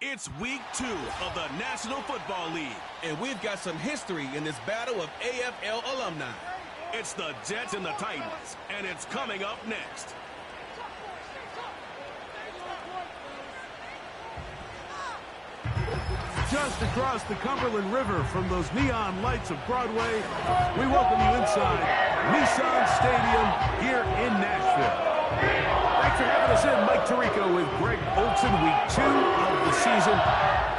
It's week 2 of the National Football League, and we've got some history in this battle of AFL alumni. It's the Jets and the Titans, and it's coming up next. Just across the Cumberland River from those neon lights of Broadway, we welcome you inside Nissan Stadium here in Nashville. Thanks for having us in. Mike Tirico with Greg Olson, week 2 of the season.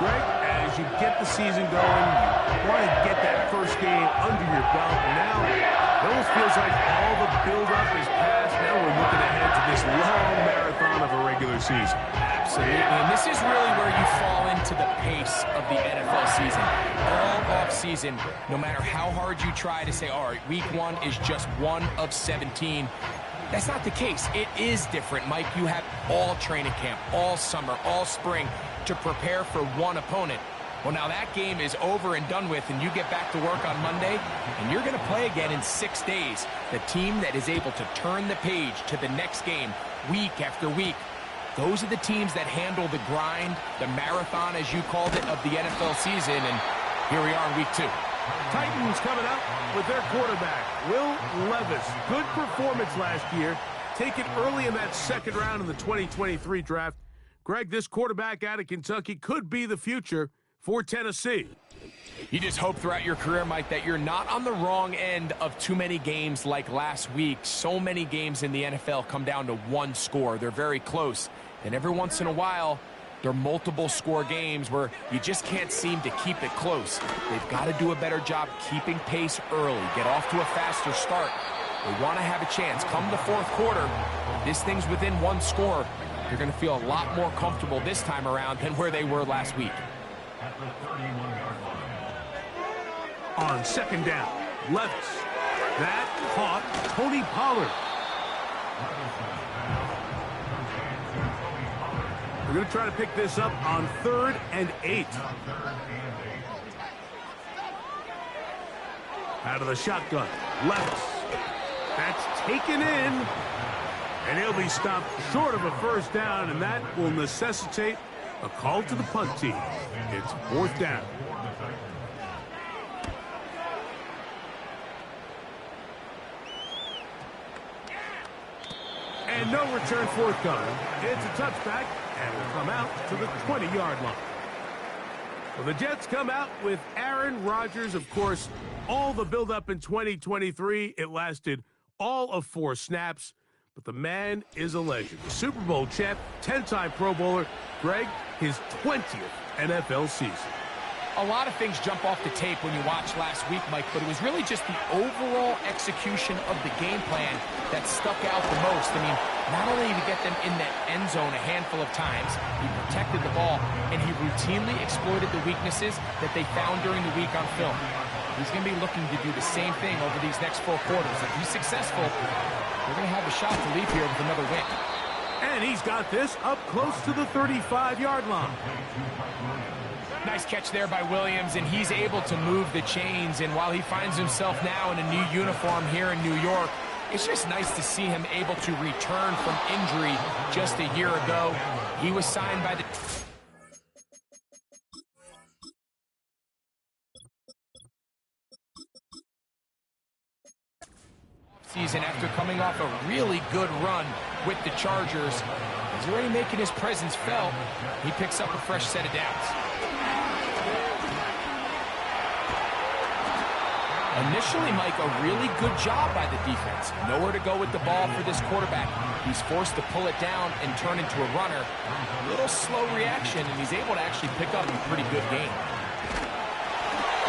Greg, as you get the season going, you want to get that first game under your belt. Now, it almost feels like all the build-up is past. Now we're looking ahead to this long marathon of a regular season. Absolutely, and this is really where you fall into the pace of the NFL season. All off-season, no matter how hard you try to say, all right, week 1 is just 1 of 17, that's not the case. It is different, Mike. You have all training camp, all summer, all spring to prepare for one opponent. Well, now that game is over and done with, and you get back to work on Monday, and you're going to play again in 6 days. The team that is able to turn the page to the next game week after week, those are the teams that handle the grind, the marathon, as you called it, of the NFL season, and here we are in week 2. Titans coming out with their quarterback, Will Levis. Good performance last year. Taken early in that second round of the 2023 draft. Greg, this quarterback out of Kentucky could be the future for Tennessee. You just hope throughout your career, Mike, that you're not on the wrong end of too many games like last week. So many games in the NFL come down to one score. They're very close. And every once in a while, there are multiple score games where you just can't seem to keep it close. They've got to do a better job keeping pace early, get off to a faster start. They want to have a chance. Come the fourth quarter, this thing's within one score. They're going to feel a lot more comfortable this time around than where they were last week. On second down, Levis. That caught Tony Pollard. We're going to try to pick this up on 3rd and 8. Out of the shotgun, Levis. That's taken in. And he'll be stopped short of a first down, and that will necessitate a call to the punt team. It's 4th down. And no return forthcoming. It's a touchback, and will come out to the 20-yard line. Well, the Jets come out with Aaron Rodgers. Of course, all the buildup in 2023, it lasted all of 4 snaps. But the man is a legend. Super Bowl champ, 10-time Pro Bowler. Greg, his 20th NFL season. A lot of things jump off the tape when you watch last week, Mike, but it was really just the overall execution of the game plan that stuck out the most. I mean, not only did he get them in that end zone a handful of times, he protected the ball, and he routinely exploited the weaknesses that they found during the week on film. He's going to be looking to do the same thing over these next 4 quarters. If he's successful, they're going to have a shot to leave here with another win. And he's got this up close to the 35-yard line. Nice catch there by Williams, and he's able to move the chains. And while he finds himself now in a new uniform here in New York, it's just nice to see him able to return from injury just a year ago. He was signed by the season after coming off a really good run with the Chargers. He's already making his presence felt. He picks up a fresh set of downs. Initially, Mike, a really good job by the defense. Nowhere to go with the ball for this quarterback. He's forced to pull it down and turn into a runner. A little slow reaction, and he's able to actually pick up a pretty good gain.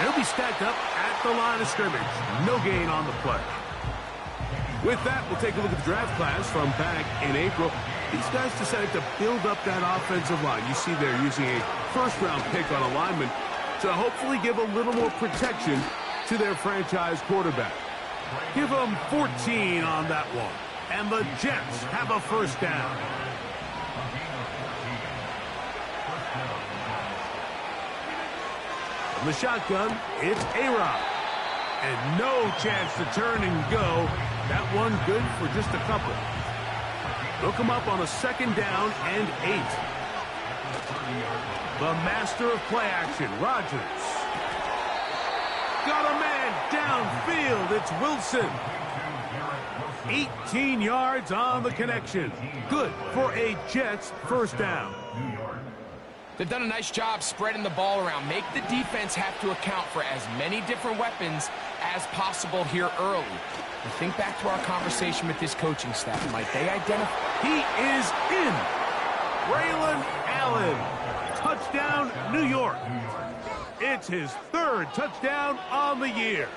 He'll be stacked up at the line of scrimmage. No gain on the play. With that, we'll take a look at the draft class from back in April. These guys decided to build up that offensive line. You see they're using a first-round pick on a lineman to hopefully give a little more protection to their franchise quarterback. Give them 14 on that one. And the Jets have a first down. From the shotgun, it's A-Rod. And no chance to turn and go. That one good for just a couple. They'll come up on a 2nd down and 8. The master of play action, Rodgers. Got a man downfield. It's Wilson. 18 yards on the connection. Good for a Jets first down. They've done a nice job spreading the ball around. Make the defense have to account for as many different weapons as possible here early. And think back to our conversation with this coaching staff, Mike. They identify. He is in. Braylon Allen. Touchdown, New York. It's his third touchdown on the year.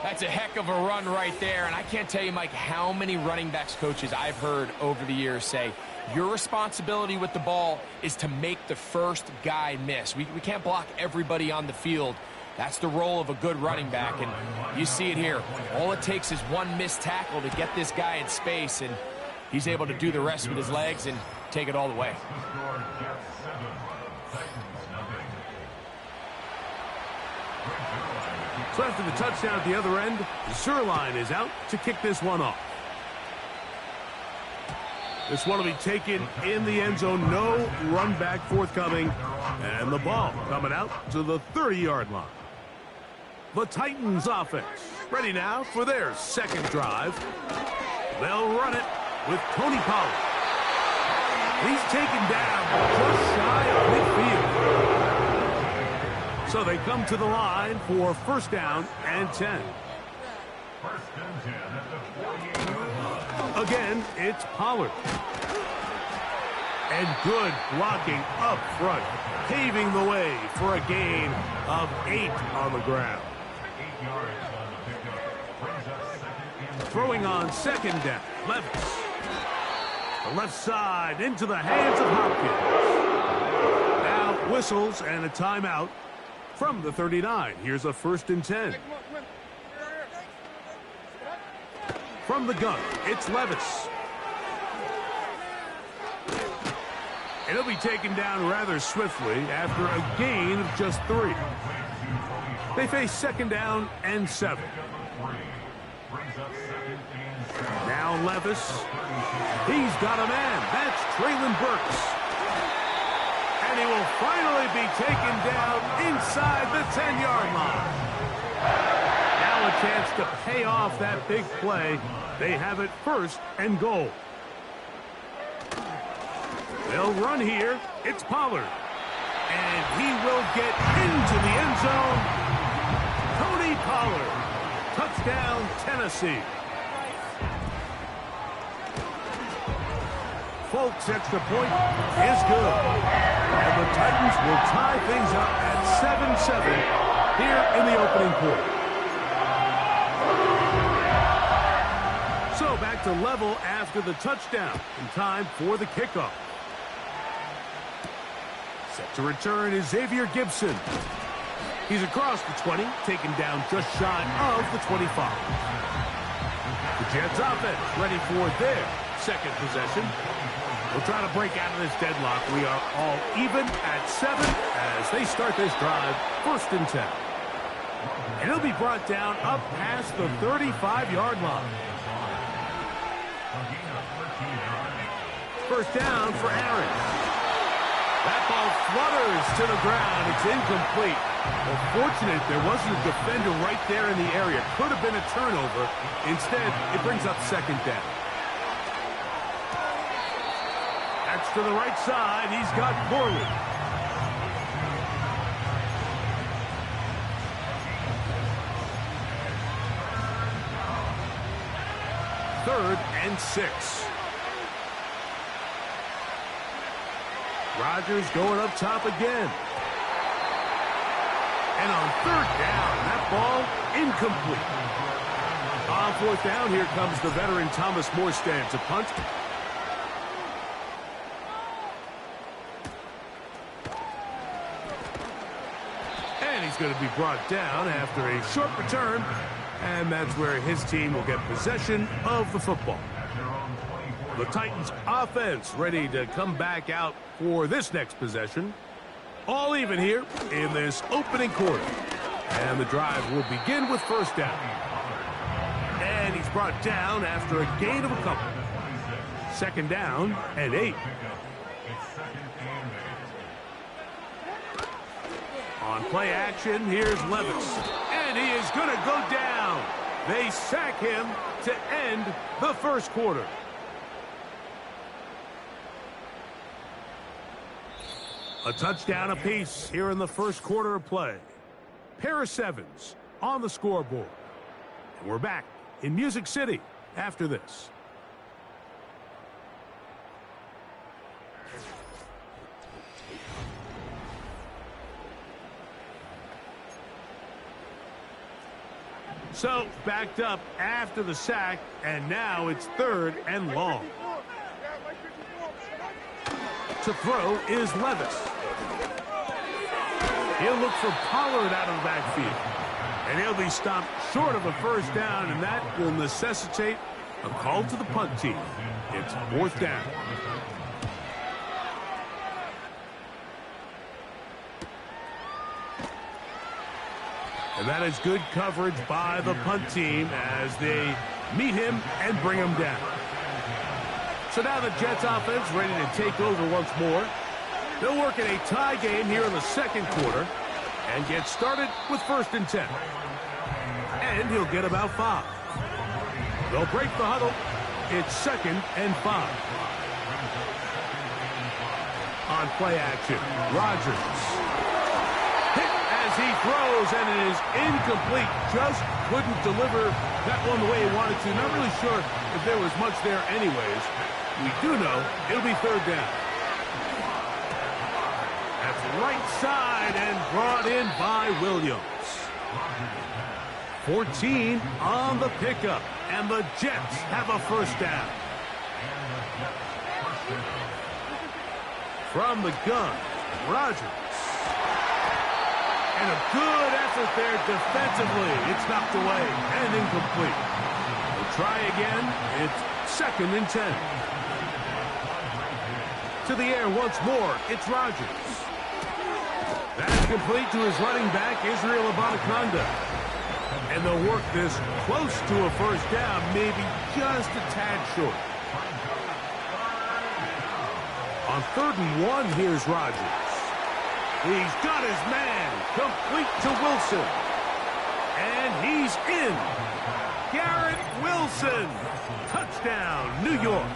That's a heck of a run right there. And I can't tell you, Mike, how many running backs coaches I've heard over the years say, your responsibility with the ball is to make the first guy miss. We can't block everybody on the field. That's the role of a good running back, and you see it here. All it takes is one missed tackle to get this guy in space, and he's able to do the rest with his legs and take it all the way. So after the touchdown at the other end, Zerline is out to kick this one off. This one will be taken in the end zone. No run back forthcoming. And the ball coming out to the 30-yard line. The Titans offense ready now for their second drive. They'll run it with Tony Pollard. He's taken down just shy of midfield. So they come to the line for first down and 10. Again, it's Pollard. And good blocking up front, paving the way for a gain of 8 on the ground. Throwing on second down, Levis. The left side into the hands of Hopkins. Now whistles and a timeout from the 39. Here's a first and 10. From the gun, it's Levis. And he'll be taken down rather swiftly after a gain of just 3. They face second down and 7. Now Levis. He's got a man. That's Traylon Burks. And he will finally be taken down inside the 10-yard line. Now a chance to pay off that big play. They have it first and goal. They'll run here. It's Pollard. And he will get into the end zone. Tony Pollard. Touchdown, Tennessee. Folks' extra point is good. And the Titans will tie things up at 7-7 here in the opening quarter. So back to level after the touchdown. In time for the kickoff. Set to return is Xavier Gibson. He's across the 20, taken down just shy of the 25. The Jets offense ready for their second possession. We'll try to break out of this deadlock. We are all even at 7 as they start this drive, first and 10. And he'll be brought down up past the 35-yard line. First down for Aaron. That ball flutters to the ground. It's incomplete. Well, fortunate there wasn't a defender right there in the area. Could have been a turnover. Instead, it brings up second down. That's to the right side. He's got Corley. Third and 6. Rodgers going up top again. And on third down, that ball incomplete. On fourth down, here comes the veteran Thomas Morstead to punt. And he's going to be brought down after a short return. And that's where his team will get possession of the football. The Titans offense ready to come back out for this next possession. All even here in this opening quarter. And the drive will begin with first down. And he's brought down after a gain of a couple. Second down and 8. On play action, here's Levis. And he is going to go down. They sack him to end the first quarter. A touchdown apiece here in the first quarter of play. Pair of sevens on the scoreboard. And we're back in Music City after this. So, backed up after the sack, and now it's 3rd and long. To throw is Levis. He'll look for Pollard out of the backfield. And he'll be stopped short of a first down, and that will necessitate a call to the punt team. It's 4th down. And that is good coverage by the punt team as they meet him and bring him down. So now the Jets offense ready to take over once more. They'll work in a tie game here in the second quarter and get started with 1st and 10. And he'll get about 5. They'll break the huddle. It's 2nd and 5. On play action, Rodgers. Hit as he throws, and it is incomplete. Just couldn't deliver that one the way he wanted to. Not really sure if there was much there anyways. We do know it'll be 3rd down. That's right side and brought in by Williams. 14 on the pickup, and the Jets have a 1st down. From the gun, Rodgers. And a good effort there defensively. It's knocked away and incomplete. We'll try again. It's 2nd and 10. To the air once more. It's Rodgers. That's complete to his running back, Israel Abanikanda. And they'll work this close to a 1st down, maybe just a tad short. On 3rd and 1, here's Rodgers. He's got his man, complete to Wilson. And he's in. Garrett Wilson. Touchdown, New York.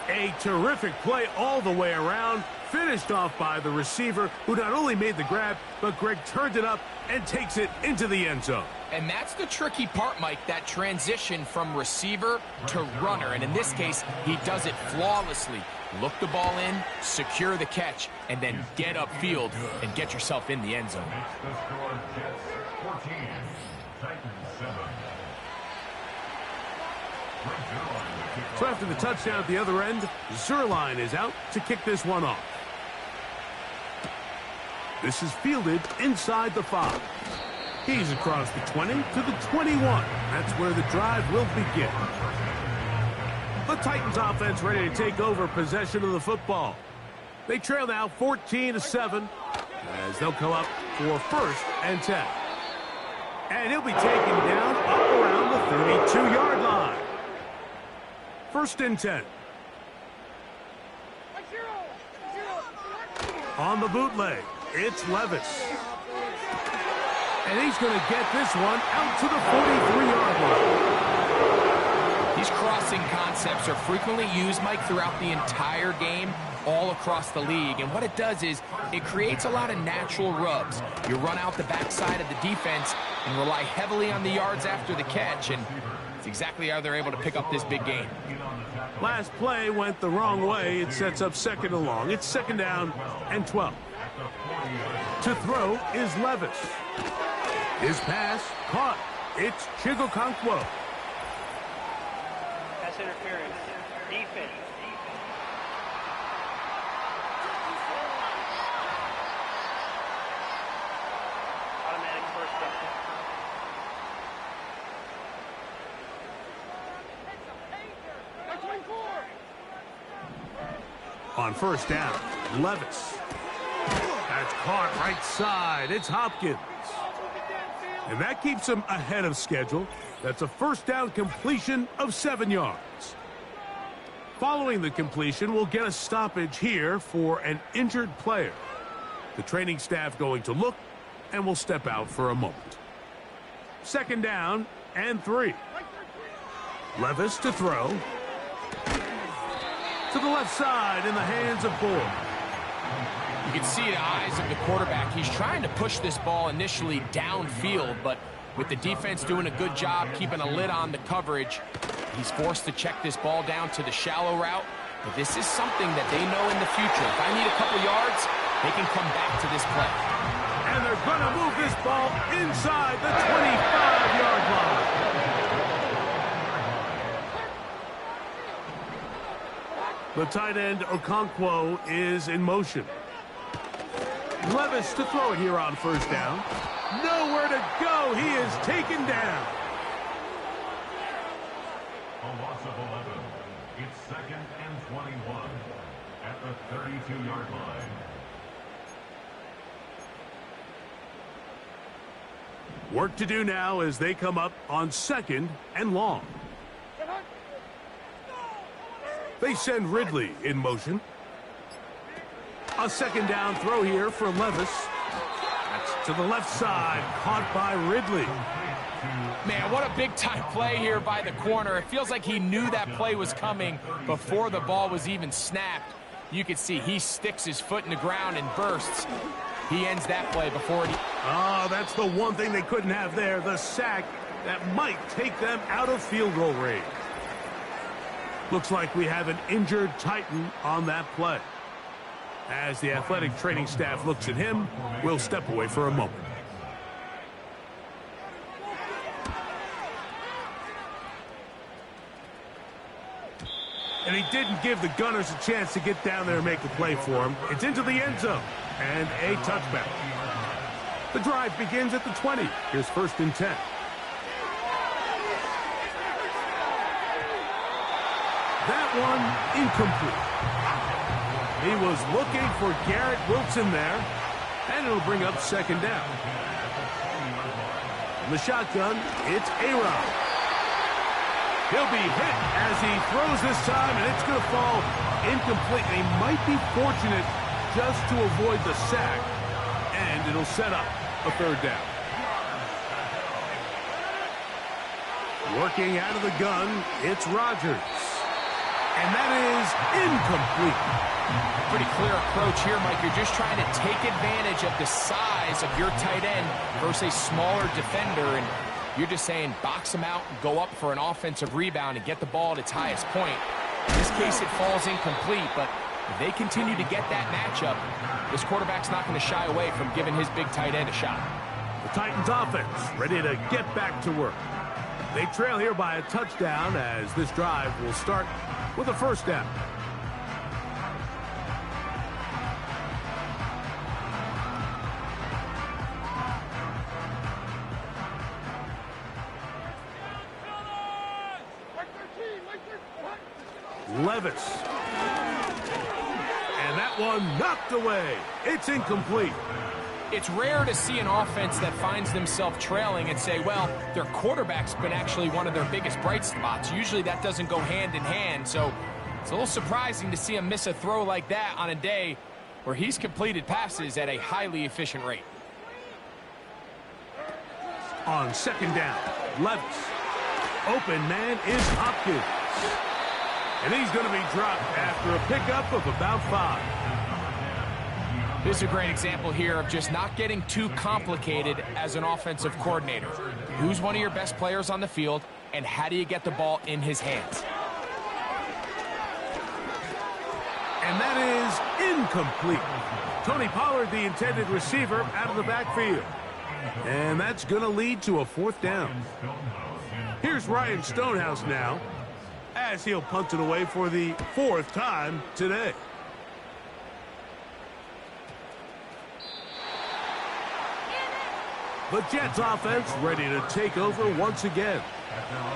A terrific play all the way around. Finished off by the receiver, who not only made the grab, but Greg turned it up and takes it into the end zone. And that's the tricky part, Mike, that transition from receiver to runner. And in this case, he does it flawlessly. Look the ball in, secure the catch, and then get upfield and get yourself in the end zone. So after the touchdown at the other end, Zerline is out to kick this one off. This is fielded inside the 5. He's across the 20 to the 21. That's where the drive will begin. The Titans offense ready to take over possession of the football. They trail now 14-7 as they'll come up for 1st and 10. And he'll be taken down up around the 32-yard line. 1st and 10. On the bootleg, it's Levis. And he's going to get this one out to the 43-yard line. These crossing concepts are frequently used, Mike, throughout the entire game, all across the league. And what it does is it creates a lot of natural rubs. You run out the backside of the defense and rely heavily on the yards after the catch. And it's exactly how they're able to pick up this big gain. Last play went the wrong way. It sets up 2nd and long. It's 2nd down and 12. To throw is Levis. His pass caught. It's Chigokonkwo. Pass interference. Defense. Automatic 1st down. On 1st down, Levis. That's caught right side. It's Hopkins. And that keeps him ahead of schedule. That's a 1st down completion of 7 yards. Following the completion, we'll get a stoppage here for an injured player. The training staff going to look, and will step out for a moment. Second down and 3. Levis to throw. To the left side in the hands of Ford. You can see the eyes of the quarterback. He's trying to push this ball initially downfield, but with the defense doing a good job keeping a lid on the coverage, he's forced to check this ball down to the shallow route. But this is something that they know in the future. If I need a couple yards, they can come back to this play. And they're going to move this ball inside the 25-yard line. The tight end, Okonkwo, is in motion. Levis to throw it here on first down. Nowhere to go. He is taken down. A loss of 11. It's 2nd and 21 at the 32-yard line. Work to do now as they come up on 2nd and long. They send Ridley in motion. A 2nd down throw here for Levis. That's to the left side, caught by Ridley. Man, what a big-time play here by the corner. It feels like he knew that play was coming before the ball was even snapped. You can see he sticks his foot in the ground and bursts. He ends that play before he... Oh, that's the one thing they couldn't have there, the sack that might take them out of field goal range. Looks like we have an injured Titan on that play. As the athletic training staff looks at him, we'll step away for a moment. And he didn't give the Gunners a chance to get down there and make a play for him. It's into the end zone and a touchback. The drive begins at the 20. Here's 1st and 10. That one incomplete. He was looking for Garrett Wilson there, and it'll bring up 2nd down. In the shotgun, it's Aaron. He'll be hit as he throws this time, and it's going to fall incomplete. They might be fortunate just to avoid the sack, and it'll set up a 3rd down. Working out of the gun, it's Rodgers. And that is incomplete. Pretty clear approach here, Mike. You're just trying to take advantage of the size of your tight end versus a smaller defender, and you're just saying box him out and go up for an offensive rebound and get the ball at its highest point. In this case, it falls incomplete, but if they continue to get that matchup, this quarterback's not going to shy away from giving his big tight end a shot. The Titans offense ready to get back to work. They trail here by a touchdown as this drive will start with a 1st down. Levis. And that one knocked away. It's incomplete. It's rare to see an offense that finds themselves trailing and say, well, their quarterback's been actually one of their biggest bright spots. Usually that doesn't go hand in hand, so it's a little surprising to see him miss a throw like that on a day where he's completed passes at a highly efficient rate. On 2nd down, Levis. Open man is Hopkins. And he's going to be dropped after a pickup of about 5. This is a great example here of just not getting too complicated as an offensive coordinator. Who's one of your best players on the field, and how do you get the ball in his hands? And that is incomplete. Tony Pollard, the intended receiver, out of the backfield. And that's going to lead to a 4th down. Here's Ryan Stonehouse now, as he'll punt it away for the 4th time today. The Jets offense ready to take over once again.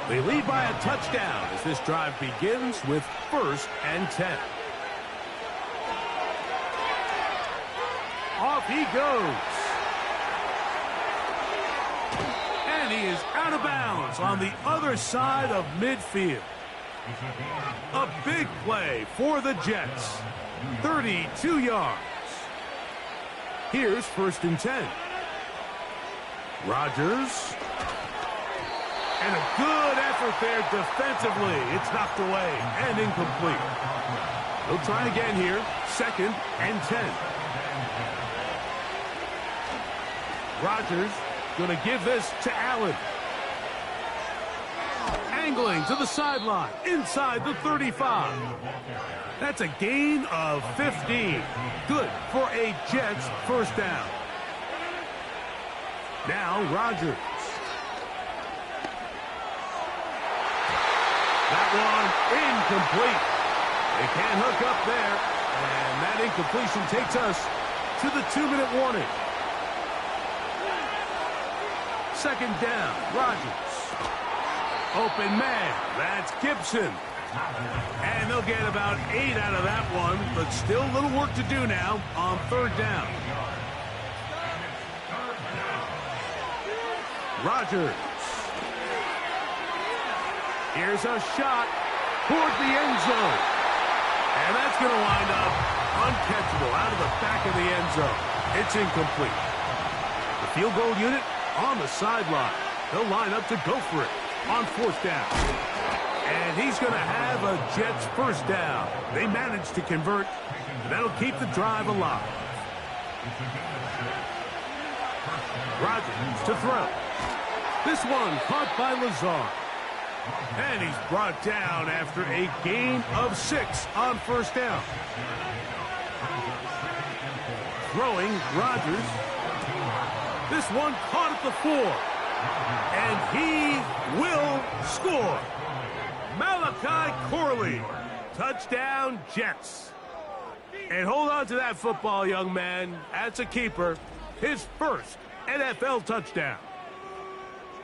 They lead by a touchdown as this drive begins with 1st and 10. Off he goes. And he is out of bounds on the other side of midfield. A big play for the Jets. 32 yards. Here's 1st and 10. Rodgers. And a good effort there defensively. It's knocked away and incomplete. He'll try again here. 2nd and 10. Rodgers going to give this to Allen. Angling to the sideline, inside the 35. That's a gain of 15. Good for a Jets 1st down. Now Rodgers. That one incomplete. They can't hook up there. And that incompletion takes us to the 2-minute warning. 2nd down, Rodgers. Open man, that's Gibson. And they'll get about 8 out of that one, but still a little work to do now on 3rd down. Rodgers. Here's a shot toward the end zone. And that's going to wind up uncatchable out of the back of the end zone. It's incomplete. The field goal unit on the sideline. They'll line up to go for it on 4th down. And he's going to have a Jets 1st down. They managed to convert. That'll keep the drive alive. Rodgers to throw. This one caught by Lazard. And he's brought down after a gain of 6 on 1st down. Throwing Rodgers. This one caught at the 4. And he will score. Malachi Corley. Touchdown, Jets. And hold on to that football, young man. That's a keeper. His 1st NFL touchdown.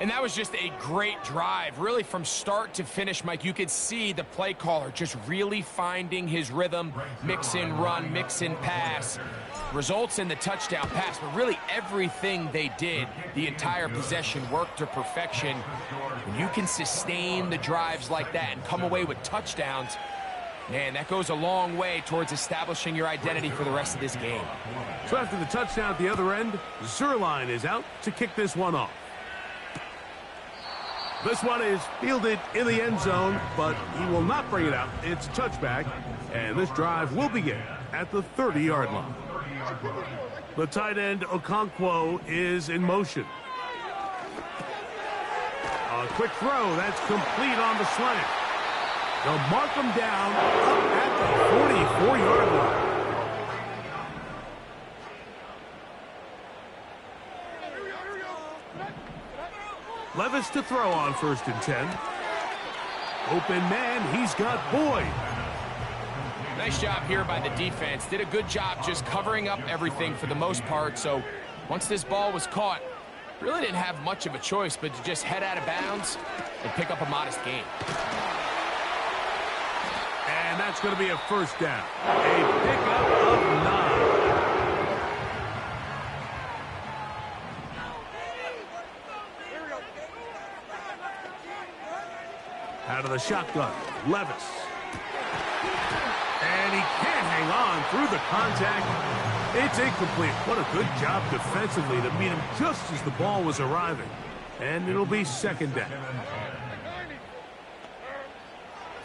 And that was just a great drive. Really, from start to finish, Mike, you could see the play caller just really finding his rhythm. Mix in run, mix in pass. Results in the touchdown pass. But really, everything they did, the entire possession, worked to perfection. When you can sustain the drives like that and come away with touchdowns, man, that goes a long way towards establishing your identity for the rest of this game. So after the touchdown at the other end, Zerline is out to kick this one off. This one is fielded in the end zone, but he will not bring it out. It's a touchback, and this drive will begin at the 30-yard line. The tight end, Okonkwo, is in motion. A quick throw. That's complete on the slant. They'll mark him down up at the 44-yard line. Levis to throw on 1st and 10. Open man, he's got Boyd. Nice job here by the defense. Did a good job just covering up everything for the most part. So once this ball was caught, really didn't have much of a choice but to just head out of bounds and pick up a modest gain. And that's going to be a 1st down. A pickup of 9. Out of the shotgun, Levis. And he can't hang on through the contact. It's incomplete. What a good job defensively to meet him just as the ball was arriving. And it'll be 2nd down.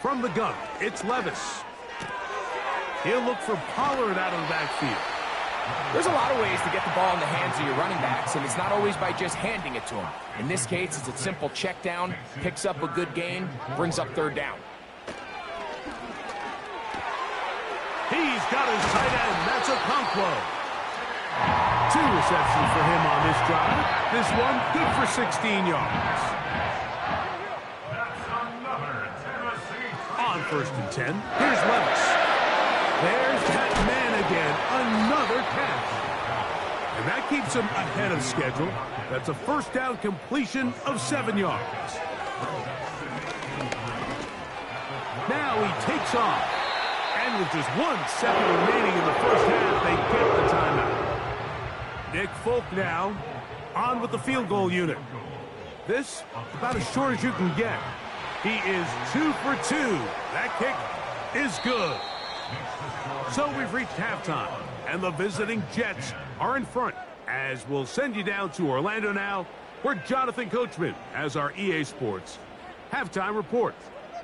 From the gun, it's Levis. He'll look for Pollard out of the backfield. There's a lot of ways to get the ball in the hands of your running backs, and it's not always by just handing it to them. In this case, it's a simple check down, picks up a good gain, brings up 3rd down. He's got his tight end. That's Okonkwo. 2 receptions for him on this drive. This one good for 16 yards. On 1st and 10, here's Levis. There's that man again. Another catch. And that keeps him ahead of schedule. That's a 1st down completion of 7 yards. Now he takes off. And with just 1 second remaining in the 1st half, they get the timeout. Nick Folk now on with the field goal unit. This about as short as you can get. He is 2 for 2. That kick is good. So we've reached halftime, and the visiting Jets are in front, as we'll send you down to Orlando now, where Jonathan Coachman has our EA Sports halftime report.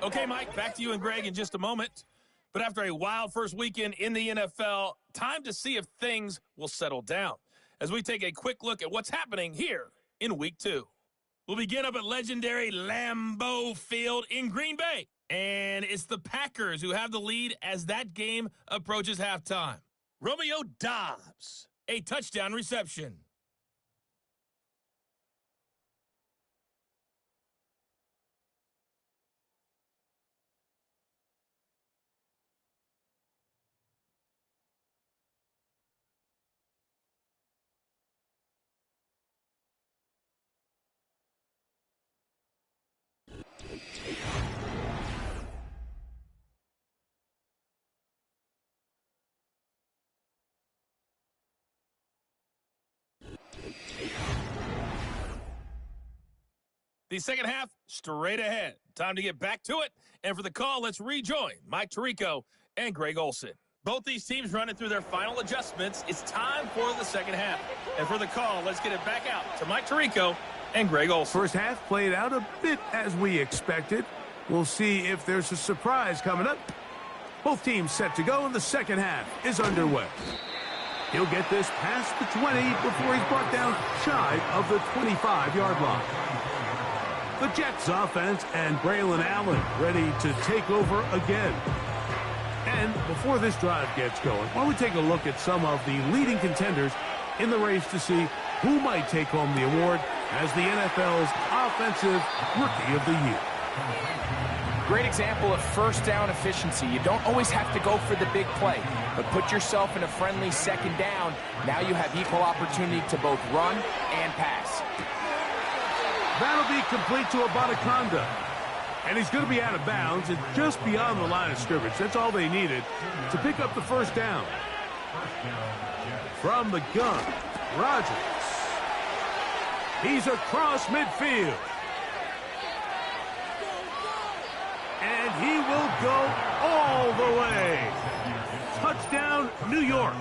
Okay, Mike, back to you and Greg in just a moment. But after a wild first weekend in the NFL, time to see if things will settle down as we take a quick look at what's happening here in Week 2. We'll begin up at legendary Lambeau Field in Green Bay. And it's the Packers who have the lead as that game approaches halftime. Romeo Doubs, a touchdown reception. The second half, straight ahead. Time to get back to it. And for the call, let's rejoin Mike Tirico and Greg Olson. Both these teams running through their final adjustments. It's time for the second half. And for the call, let's get it back out to Mike Tirico and Greg Olson. First half played out a bit as we expected. We'll see if there's a surprise coming up. Both teams set to go, and the second half is underway. He'll get this past the 20 before he's brought down shy of the 25-yard line. The Jets offense and Braylon Allen ready to take over again. And before this drive gets going, why don't we take a look at some of the leading contenders in the race to see who might take home the award as the NFL's Offensive Rookie of the Year. Great example of first down efficiency. You don't always have to go for the big play, but put yourself in a friendly second down. Now you have equal opportunity to both run and pass. That'll be complete to Abataconda. And he's going to be out of bounds and just beyond the line of scrimmage. That's all they needed to pick up the first down. From the gun, Rodgers. He's across midfield. And he will go all the way. Touchdown, New York.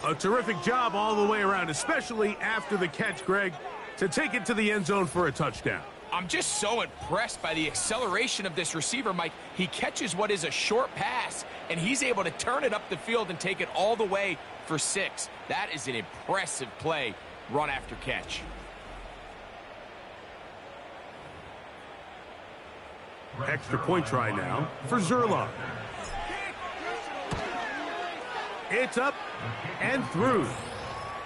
A terrific job all the way around, especially after the catch, Greg, to take it to the end zone for a touchdown. I'm just so impressed by the acceleration of this receiver, Mike. He catches what is a short pass, and he's able to turn it up the field and take it all the way for 6. That is an impressive play, run after catch. Extra point try now for Zerline. It's up and through.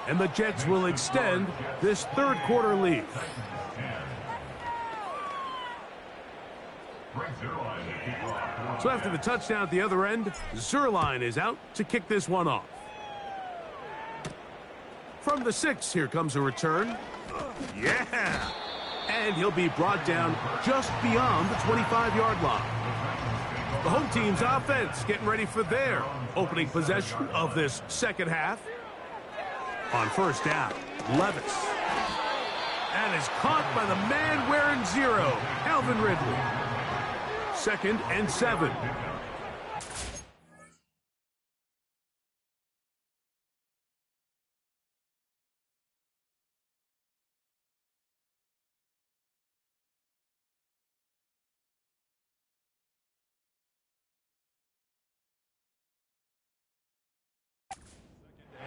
And the Jets will extend this third quarter lead. So after the touchdown at the other end, Zerline is out to kick this one off. From the 6, here comes a return. Yeah! And he'll be brought down just beyond the 25-yard line. The home team's offense getting ready for their opening possession of this second half. On first down, Levis. And is caught by the man wearing 0, Calvin Ridley. 2nd and 7.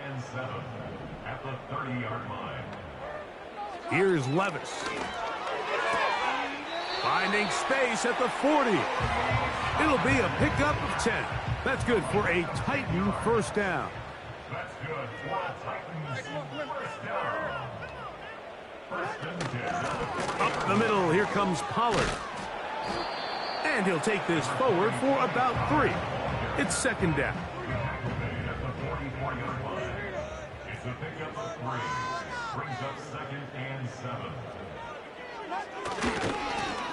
And 7 at the 30-yard line. Here's Levis. Finding space at the 40. It'll be a pickup of 10. That's good for a Titan first down. That's good for a Titans first down. First and 10. Up the middle, here comes Pollard. And he'll take this forward for about 3. It's second down. At the 44-yard line. It's a pickup of 3. Brings up 2nd and 7.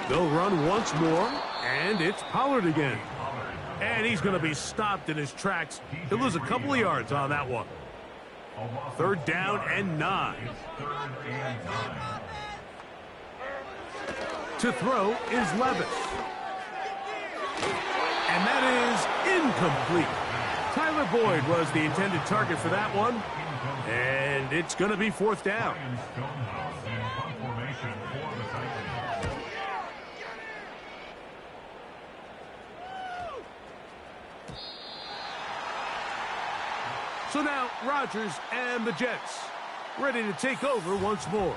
They'll run once more, and it's Pollard again. And he's going to be stopped in his tracks. He'll lose a couple of yards on that one. Third down and 9. To throw is Levis. And that is incomplete. Tyler Boyd was the intended target for that one. And it's going to be fourth down. So now Rodgers and the Jets ready to take over once more.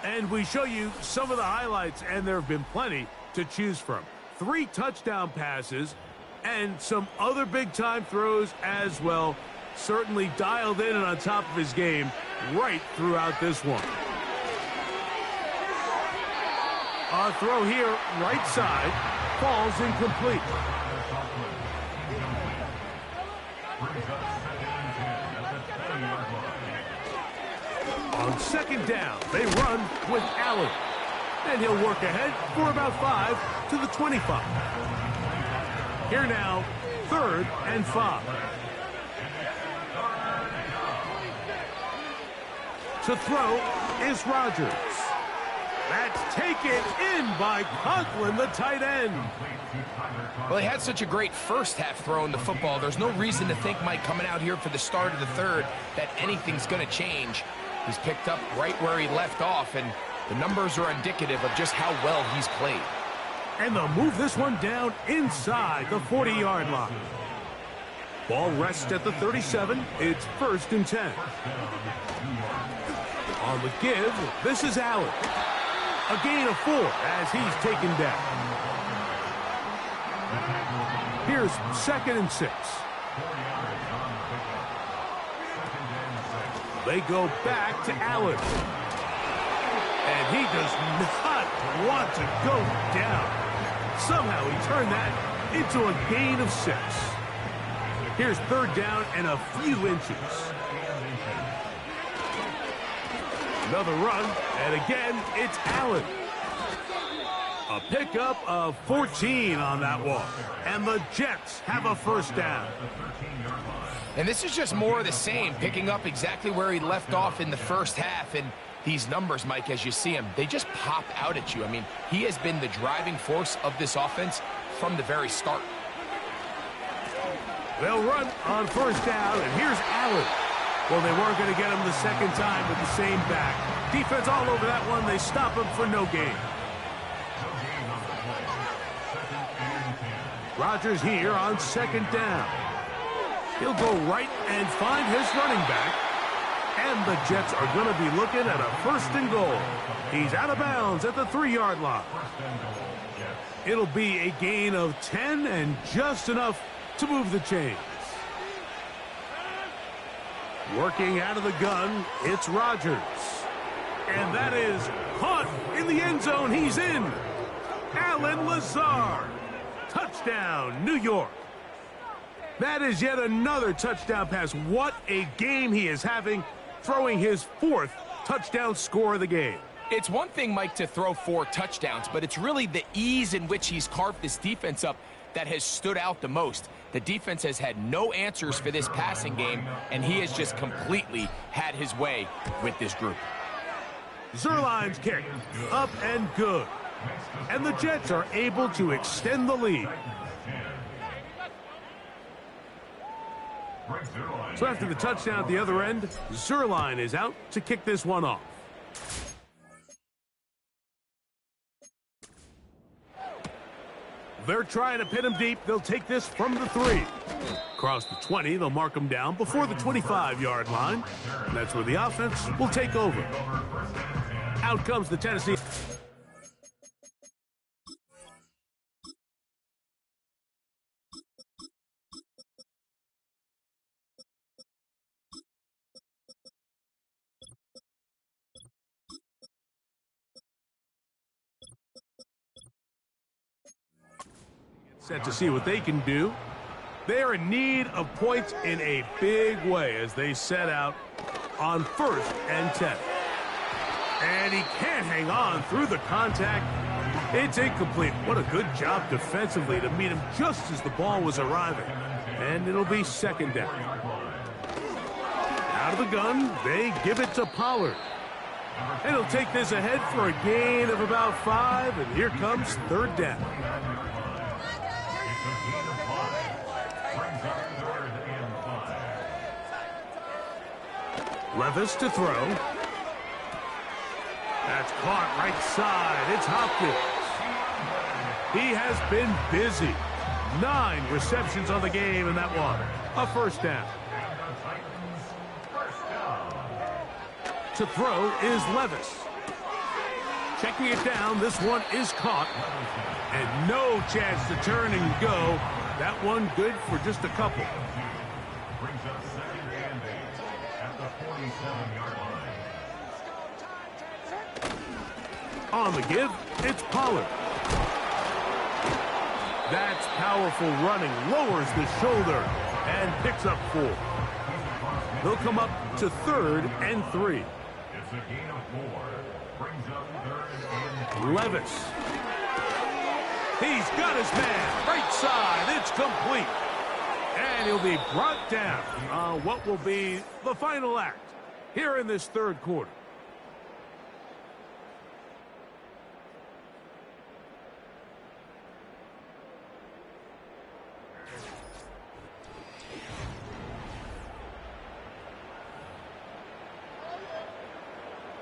And we show you some of the highlights, and there have been plenty to choose from. 3 touchdown passes and some other big-time throws as well. Certainly dialed in and on top of his game right throughout this one. A throw here, right side, falls incomplete. On second down, they run with Allen. And he'll work ahead for about 5 to the 25. Here now, 3rd and 5. To throw is Rodgers. That's taken in by Conklin, the tight end. Well, he had such a great first half throwing the football. There's no reason to think, Mike, coming out here for the start of the third, that anything's going to change. He's picked up right where he left off, and the numbers are indicative of just how well he's played. And they'll move this one down inside the 40-yard line. Ball rests at the 37. It's 1st and 10. On the give, this is Allen. A gain of 4 as he's taken down. Here's 2nd and 6. They go back to Allen. And he does not want to go down. Somehow he turned that into a gain of 6. Here's 3rd down and a few inches. Another run, and again, it's Allen. A pickup of 14 on that walk. And the Jets have a 1st down. And this is just more of the same, picking up exactly where he left off in the first half. And these numbers, Mike, as you see him, they just pop out at you. I mean, he has been the driving force of this offense from the very start. They'll run on 1st down, and here's Allen. Well, they weren't going to get him the second time with the same back. Defense all over that one. They stop him for no gain. Rodgers here on 2nd down. He'll go right and find his running back. And the Jets are going to be looking at a 1st and goal. He's out of bounds at the 3-yard line. It'll be a gain of 10 and just enough to move the chains. Working out of the gun, it's Rodgers. And that is caught in the end zone. He's in. Allen Lazard. Touchdown, New York. That is yet another touchdown pass. What a game he is having, throwing his 4th touchdown score of the game. It's one thing, Mike, to throw 4 touchdowns, but it's really the ease in which he's carved this defense up that has stood out the most. The defense has had no answers for this passing game, and he has just completely had his way with this group. Zerline's kick, up and good. And the Jets are able to extend the lead. So after the touchdown at the other end, Zerline is out to kick this one off. They're trying to pin him deep. They'll take this from the 3. Across the 20, they'll mark him down before the 25-yard line. And that's where the offense will take over. Out comes the Tennessee. Set to see what they can do. They're in need of points in a big way as they set out on 1st and 10. And he can't hang on through the contact. It's incomplete. What a good job defensively to meet him just as the ball was arriving. And it'll be 2nd down. Out of the gun, they give it to Pollard. And he'll take this ahead for a gain of about 5, and here comes third down. Levis to throw. That's caught right side. It's Hopkins. He has been busy. 9 receptions on the game in that one. A first down. To throw is Levis. Checking it down, this one is caught. And no chance to turn and go. That one good for just a couple. Brings up second and 8 at the 47-yard line. On the give, it's Pollard. That's powerful running. Lowers the shoulder and picks up 4. They'll come up to 3rd and 3. It's a gain of 4. Brings up 3rd and 3. Levis. He's got his man. Right side. It's complete. And he'll be brought down on what will be the final act here in this third quarter.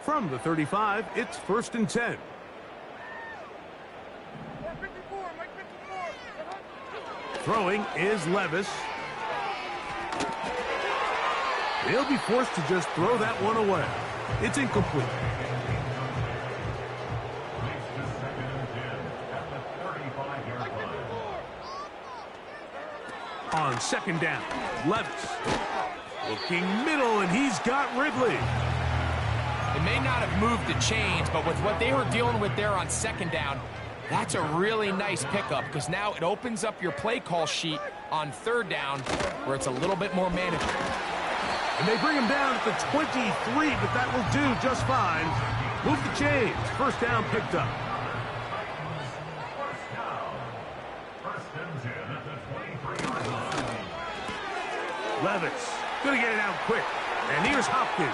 From the 35, it's 1st and 10. Throwing is Levis. He'll be forced to just throw that one away. It's incomplete. Makes the 2nd and 10 at the 35-yard line. On 2nd down, Levis. Looking middle, and he's got Ridley. They may not have moved the chains, but with what they were dealing with there on 2nd down, that's a really nice pickup because now it opens up your play call sheet on 3rd down where it's a little bit more manageable. And they bring him down at the 23, but that will do just fine. Move the chains. 1st down picked up. First and 10 at the 23-yard line. Levis going to get it out quick. And here's Hopkins.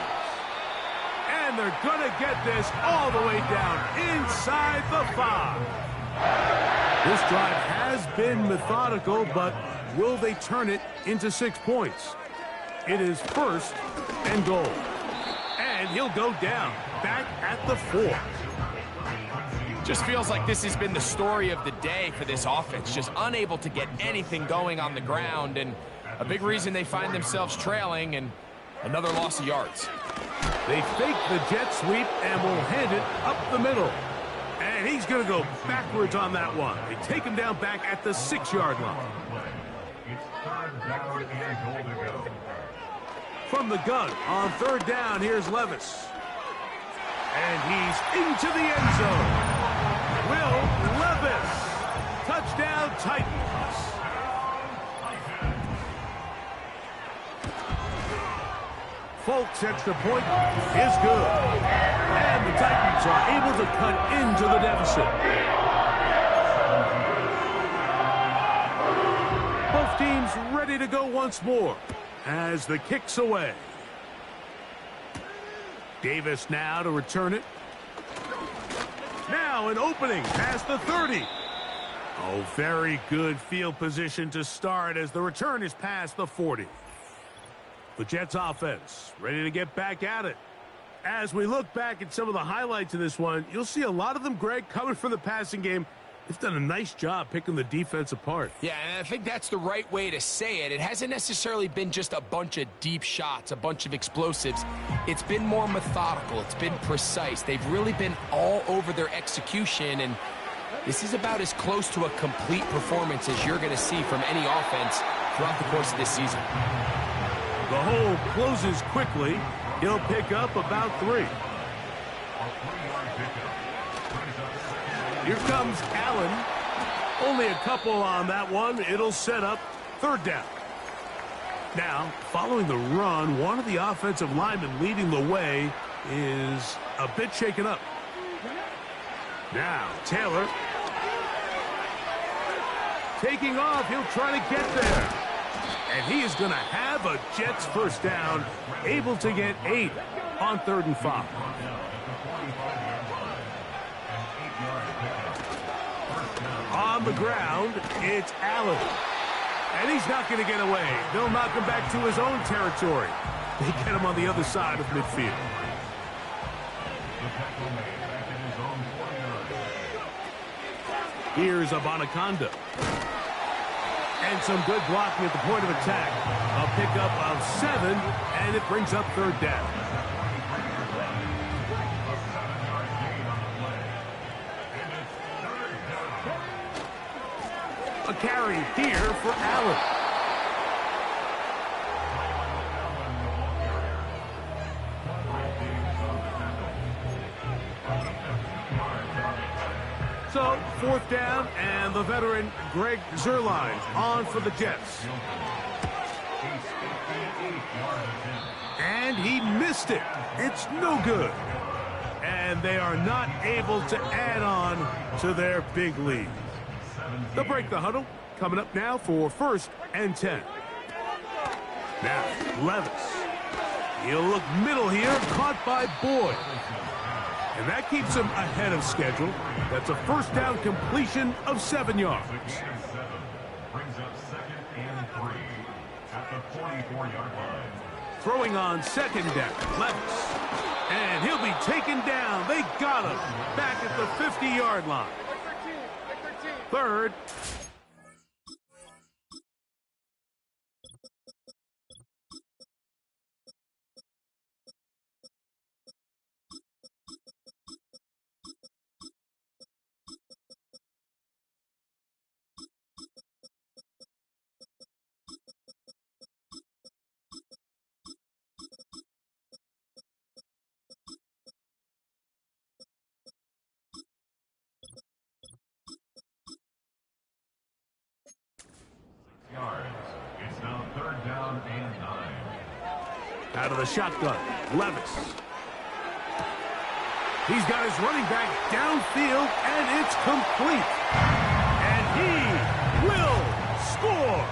And they're going to get this all the way down inside the 5. This drive has been methodical, but will they turn it into 6 points? It is 1st and goal. And he'll go down, back at the 4. Just feels like this has been the story of the day for this offense. Just unable to get anything going on the ground, and a big reason they find themselves trailing and another loss of yards. They fake the jet sweep and will hand it up the middle. And he's going to go backwards on that one. They take him down back at the 6-yard line. It's 3rd down and goal to go. From the gun on 3rd down, here's Levis. And he's into the end zone. Will Levis. Touchdown, Titans. Folks' extra point is good. And the Titans are able to cut into the deficit. Both teams ready to go once more as the kick's away. Davis now to return it. Now an opening past the 30. Oh, very good field position to start as the return is past the 40. The Jets offense ready to get back at it. As we look back at some of the highlights of this one, you'll see a lot of them, Greg, coming from the passing game. They've done a nice job picking the defense apart. Yeah, and I think that's the right way to say it. It hasn't necessarily been just a bunch of deep shots, a bunch of explosives. It's been more methodical. It's been precise. They've really been all over their execution, and this is about as close to a complete performance as you're going to see from any offense throughout the course of this season. The hole closes quickly. He'll pick up about 3. Here comes Allen. Only a couple on that one. It'll set up 3rd down. Now, following the run, one of the offensive linemen leading the way is a bit shaken up. Now, Taylor. Taking off. He'll try to get there. And he is going to have a Jets 1st down, able to get 8 on 3rd and 5. 45-yard line. An 8-yard pickup. First down. On the ground, it's Allen. And he's not going to get away. They'll knock him back to his own territory. They get him on the other side of midfield. The tackle made back in his own 40 yards. Here's Abanaconda. And some good blocking at the point of attack. A pickup of 7, and it brings up third down. A 7-yard gain on the play. And it's third down. A carry here for Allen. So, fourth down, and the veteran Greg Zuerlein on for the Jets. And he missed it. It's no good. And they are not able to add on to their big lead. They'll break the huddle. Coming up now for 1st and 10. Now, Levis. He'll look middle here, caught by Boyd. And that keeps him ahead of schedule. That's a first down completion of 7 yards. Brings up 2nd and 3 at the 44-yard line. Throwing on 2nd down, Levis. And he'll be taken down. They got him back at the 50-yard line. 3rd. It's now 3rd down and 9. Out of the shotgun, Levis. He's got his running back downfield, and it's complete. And he will score.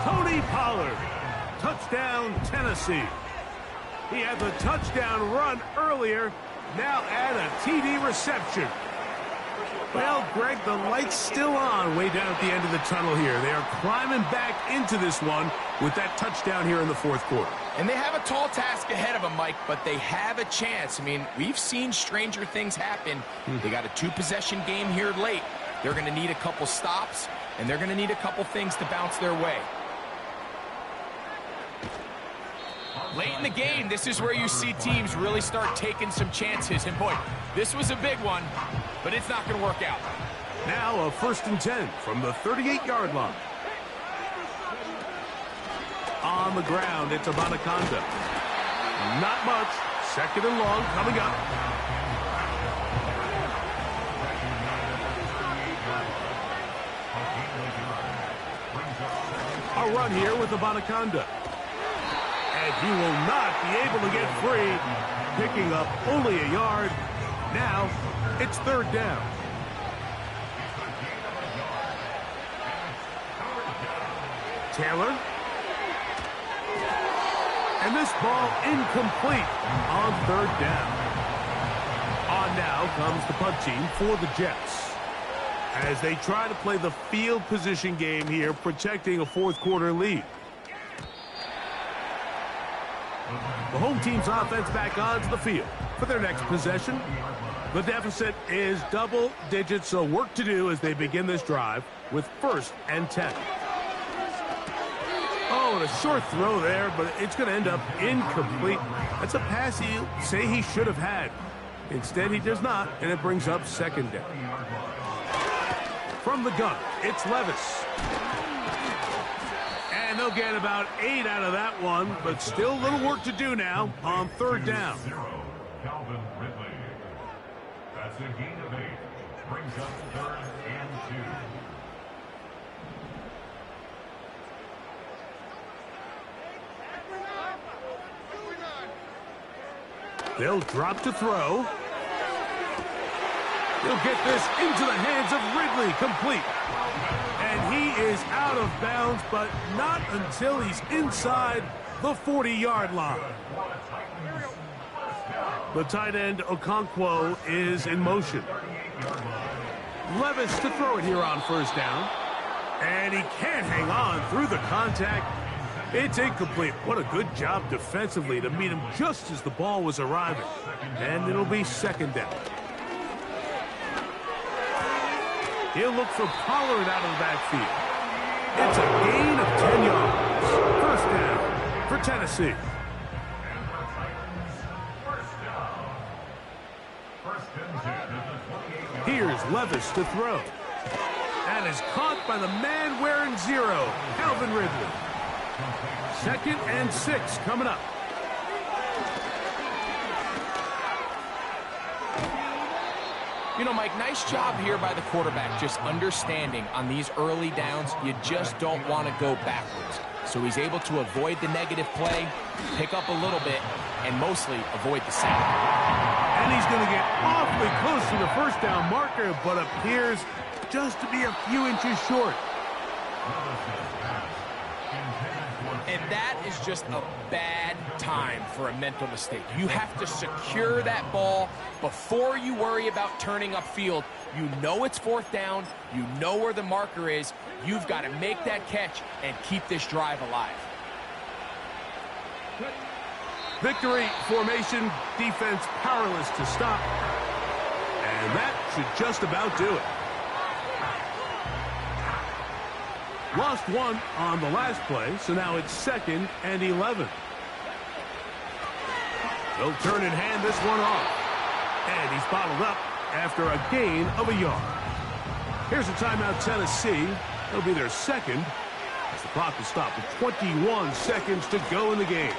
Tony Pollard. Touchdown, Tennessee. He had the touchdown run earlier. Now add a TD reception. Well, Greg, the light's still on way down at the end of the tunnel here. They are climbing back into this one with that touchdown here in the 4th quarter. And they have a tall task ahead of them, Mike, but they have a chance. I mean, we've seen stranger things happen. They got a 2-possession game here late. They're going to need a couple stops, and they're going to need a couple things to bounce their way. Late in the game, this is where you see teams really start taking some chances. And, boy, this was a big one, but it's not going to work out. Now a 1st and 10 from the 38-yard line. On the ground, it's Abanaconda. Not much. 2nd and long coming up. A run here with Abanaconda. And he will not be able to get free. Picking up only a yard. Now it's 3rd down. Taylor. And this ball incomplete on 3rd down. On now comes the punt team for the Jets, as they try to play the field position game here, protecting a 4th quarter lead. The home team's offense back onto the field for their next possession. The deficit is double digits, so work to do as they begin this drive with 1st and 10. Oh, and a short throw there, but it's going to end up incomplete. That's a pass you say he should have had. Instead, he does not, and it brings up 2nd down. From the gun, it's Levis. And they'll get about 8 out of that one, but still a little work to do now on 3rd down. Calvin Ridley. That's a gain of 8. Brings up 3rd and 2. They'll drop to throw. He'll get this into the hands of Ridley, complete. And he is out of bounds, but not until he's inside the 40-yard line. The tight end, Okonkwo, is in motion. Levis to throw it here on first down. And he can't hang on through the contact. It's incomplete. What a good job defensively to meet him just as the ball was arriving. And it'll be second down. He'll look for Pollard out of the backfield. It's a gain of 10 yards. First down for Tennessee. Here's Levis to throw. And is caught by the man wearing 0, Calvin Ridley. 2nd and 6 coming up. You know, Mike, nice job here by the quarterback, just understanding on these early downs, you just don't want to go backwards. So he's able to avoid the negative play, pick up a little bit, and mostly avoid the sack. And he's going to get awfully close to the first down marker, but appears just to be a few inches short. And that is just a bad time for a mental mistake. You have to secure that ball before you worry about turning upfield. You know it's fourth down. You know where the marker is. You've got to make that catch and keep this drive alive. Victory formation, defense powerless to stop. And that should just about do it. Lost one on the last play, so now it's 2nd and 11. They'll turn and hand this one off. And he's bottled up after a gain of a yard. Here's a timeout, Tennessee. It'll be their second, as the clock will stop with 21 seconds to go in the game.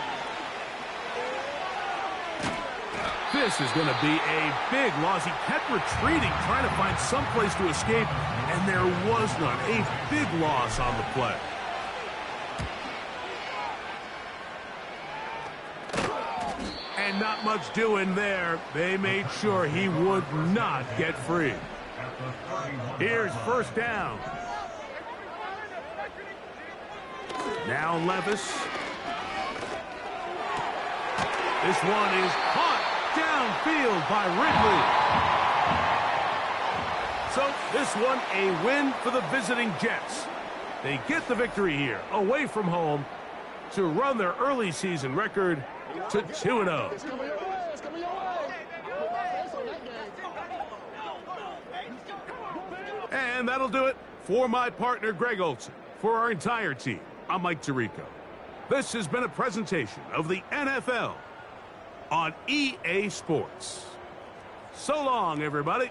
This is going to be a big loss. He kept retreating, trying to find some place to escape, and there was none. A big loss on the play. And not much doing there. They made sure he would not get free. Here's first down. Now Levis. This one is caught downfield by Ridley. So this one a win for the visiting Jets. They get the victory here, away from home, to run their early season record to 2-0. And that'll do it for my partner, Greg Olson. For our entire team, I'm Mike Tirico. This has been a presentation of the NFL on EA Sports. So long, everybody.